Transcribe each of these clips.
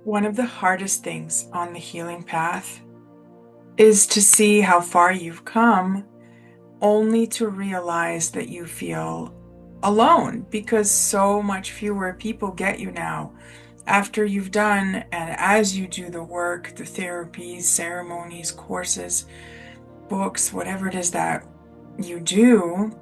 One of the hardest things on the healing path is to see how far you've come, only to realize that you feel alone because so much fewer people get you now. After you've done and as you do the work, the therapies, ceremonies, courses, books, whatever it is that you do,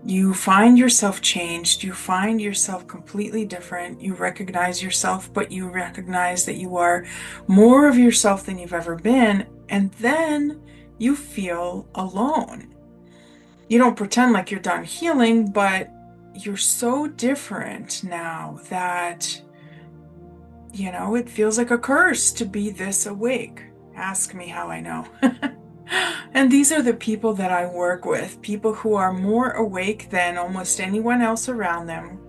you find yourself changed. You find yourself completely different. You recognize yourself, but you recognize that you are more of yourself than you've ever been. And then you feel alone. You don't pretend like you're done healing, but you're so different now that, it feels like a curse to be this awake. Ask me how I know. And these are the people that I work with, people who are more awake than almost anyone else around them,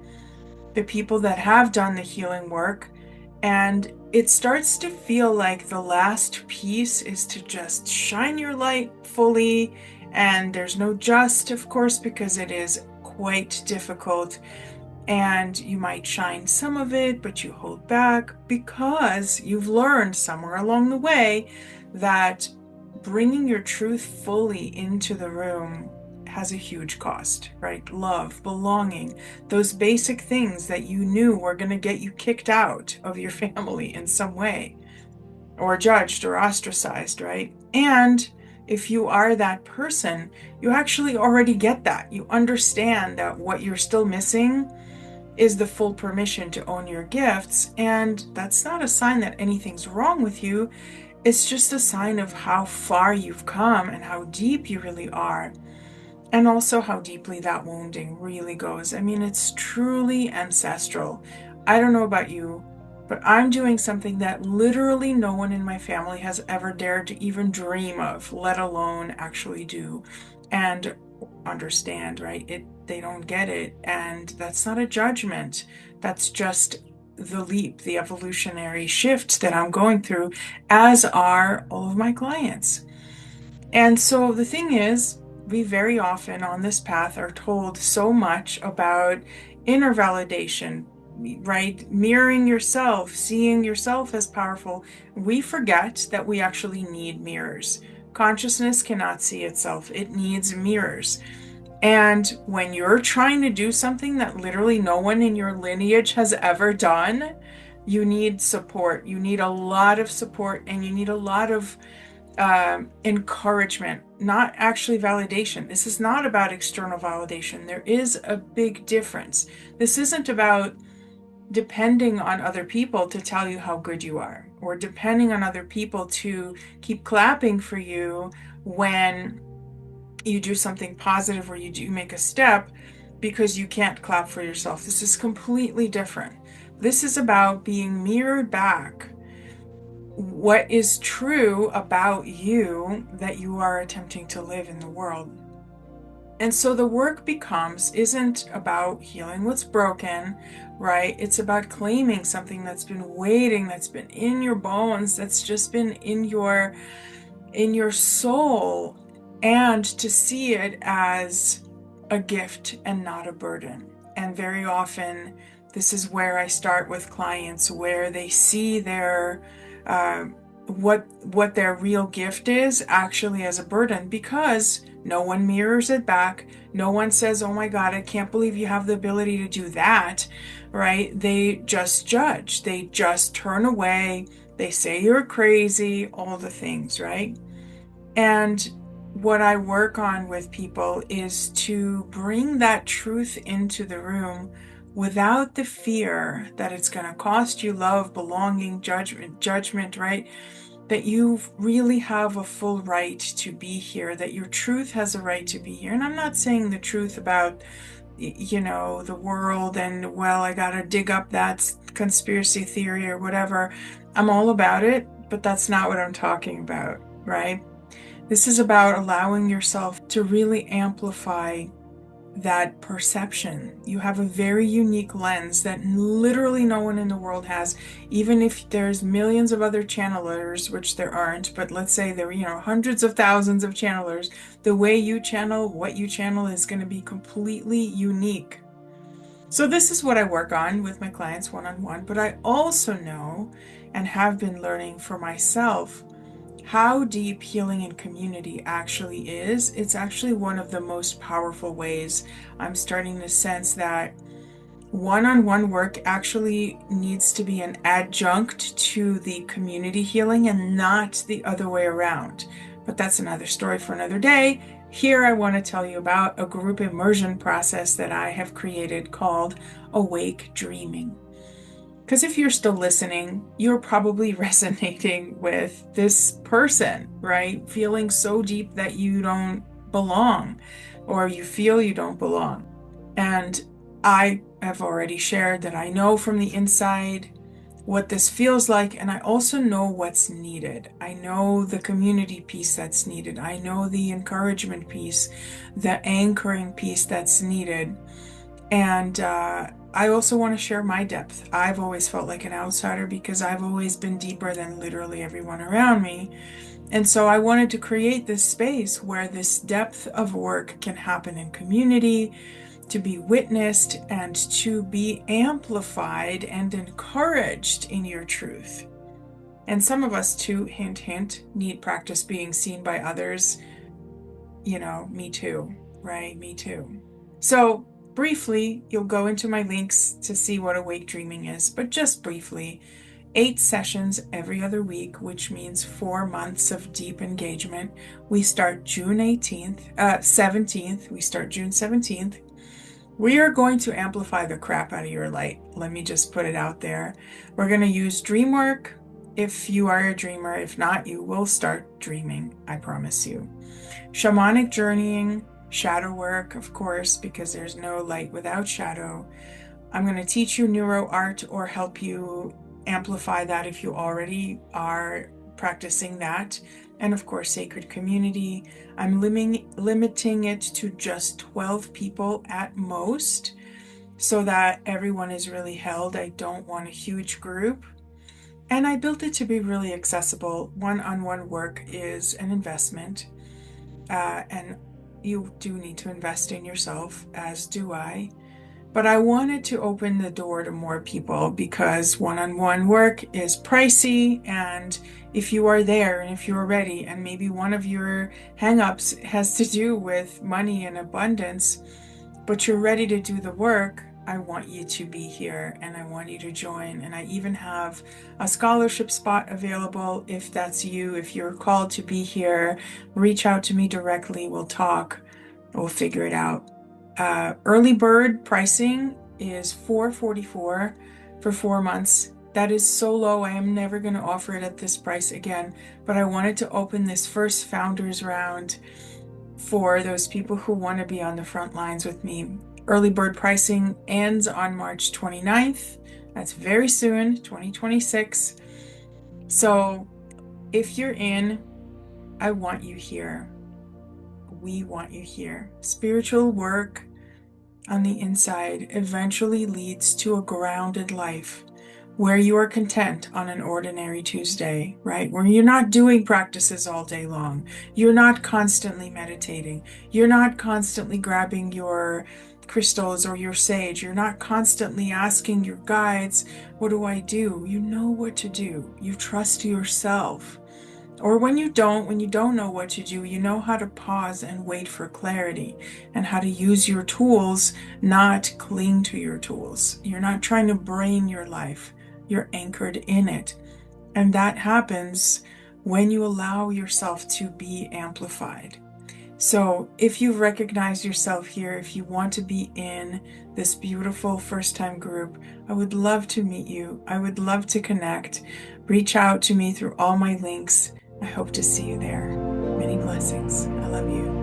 the people that have done the healing work. And it starts to feel like the last piece is to just shine your light fully. And there's no just, of course, because it is quite difficult. And you might shine some of it, but you hold back because you've learned somewhere along the way that bringing your truth fully into the room has a huge cost, right? Love, belonging, those basic things that you knew were going to get you kicked out of your family in some way, or judged or ostracized, right? And if you are that person, you actually already get that. You understand that what you're still missing is the full permission to own your gifts. And that's not a sign that anything's wrong with you. It's just a sign of how far you've come and how deep you really are. And also how deeply that wounding really goes. I mean, it's truly ancestral. I don't know about you, but I'm doing something that literally no one in my family has ever dared to even dream of, let alone actually do and understand, right? They don't get it. And that's not a judgment. That's just the leap, the evolutionary shift that I'm going through, as are all of my clients. And so the thing is, we very often on this path are told so much about inner validation, right? Mirroring yourself, seeing yourself as powerful. We forget that we actually need mirrors. Consciousness cannot see itself, it needs mirrors. And when you're trying to do something that literally no one in your lineage has ever done, you need support. You need a lot of support and you need a lot of encouragement, not actually validation. This is not about external validation. There is a big difference. This isn't about depending on other people to tell you how good you are, or depending on other people to keep clapping for you when you do something positive or you do make a step, because you can't clap for yourself. This is completely different. This is about being mirrored back what is true about you that you are attempting to live in the world. And so the work isn't about healing what's broken, right? It's about claiming something that's been waiting, that's been in your bones, that's just been in your soul, and to see it as a gift and not a burden. And very often, this is where I start with clients, where they see their uh, what their real gift is actually as a burden, because no one mirrors it back. No one says, "Oh my God, I can't believe you have the ability to do that," right? They just judge. They just turn away. They say you're crazy, all the things, right? And what I work on with people is to bring that truth into the room without the fear that it's going to cost you love, belonging, judgment, right? That you really have a full right to be here, that your truth has a right to be here. And I'm not saying the truth about, the world and, well, I got to dig up that conspiracy theory or whatever. I'm all about it, but that's not what I'm talking about, right? This is about allowing yourself to really amplify that perception. You have a very unique lens that literally no one in the world has. Even if there's millions of other channelers, which there aren't, but let's say there are, hundreds of thousands of channelers, the way you channel, what you channel is going to be completely unique. So this is what I work on with my clients one-on-one, but I also know and have been learning for myself how deep healing in community actually is. It's actually one of the most powerful ways. I'm starting to sense that one-on-one work actually needs to be an adjunct to the community healing and not the other way around. But that's another story for another day. Here I want to tell you about a group immersion process that I have created called Awake Dreaming. Because if you're still listening, you're probably resonating with this person, right? Feeling so deep that you don't belong, or you feel you don't belong. And I have already shared that I know from the inside what this feels like, and I also know what's needed. I know the community piece that's needed. I know the encouragement piece, the anchoring piece that's needed. And I also want to share my depth. I've always felt like an outsider because I've always been deeper than literally everyone around me. And so I wanted to create this space where this depth of work can happen in community, to be witnessed and to be amplified and encouraged in your truth. And some of us too, hint, hint, need practice being seen by others. You know, me too, right? Me too. So briefly, you'll go into my links to see what awake dreaming is, but just briefly, 8 sessions every other week, which means 4 months of deep engagement. We start June 17th. We start June 17th. We are going to amplify the crap out of your light. Let me just put it out there. We're going to use dreamwork if you are a dreamer. If not, you will start dreaming, I promise you. Shamanic journeying, shadow work, of course, because there's no light without shadow. I'm going to teach you Neuro-Art or help you amplify that if you already are practicing that. And of course, sacred community. I'm limiting it to just 12 people at most so that everyone is really held. I don't want a huge group. And I built it to be really accessible. One-on-one work is an investment. And you do need to invest in yourself, as do I. But I wanted to open the door to more people because one-on-one work is pricey. And if you are there and if you're ready, and maybe one of your hangups has to do with money and abundance, but you're ready to do the work, I want you to be here and I want you to join. And I even have a scholarship spot available if that's you. If you're called to be here, reach out to me directly. We'll talk. We'll figure it out. Early bird pricing is $444 for 4 months. That is so low. I am never going to offer it at this price again. But I wanted to open this first founders round for those people who want to be on the front lines with me. Early bird pricing ends on March 29th. That's very soon, 2026. So if you're in, I want you here. We want you here. Spiritual work on the inside eventually leads to a grounded life where you are content on an ordinary Tuesday, right? Where you're not doing practices all day long. You're not constantly meditating. You're not constantly grabbing your crystals or your sage. You're not constantly asking your guides, what do I do? You know what to do. You trust yourself. Or when you don't know what to do, you know how to pause and wait for clarity and how to use your tools, not cling to your tools. You're not trying to brain your life. You're anchored in it. And that happens when you allow yourself to be amplified. So if you've recognized yourself here, if you want to be in this beautiful first-time group, I would love to meet you. I would love to connect. Reach out to me through all my links. I hope to see you there. Many blessings. I love you.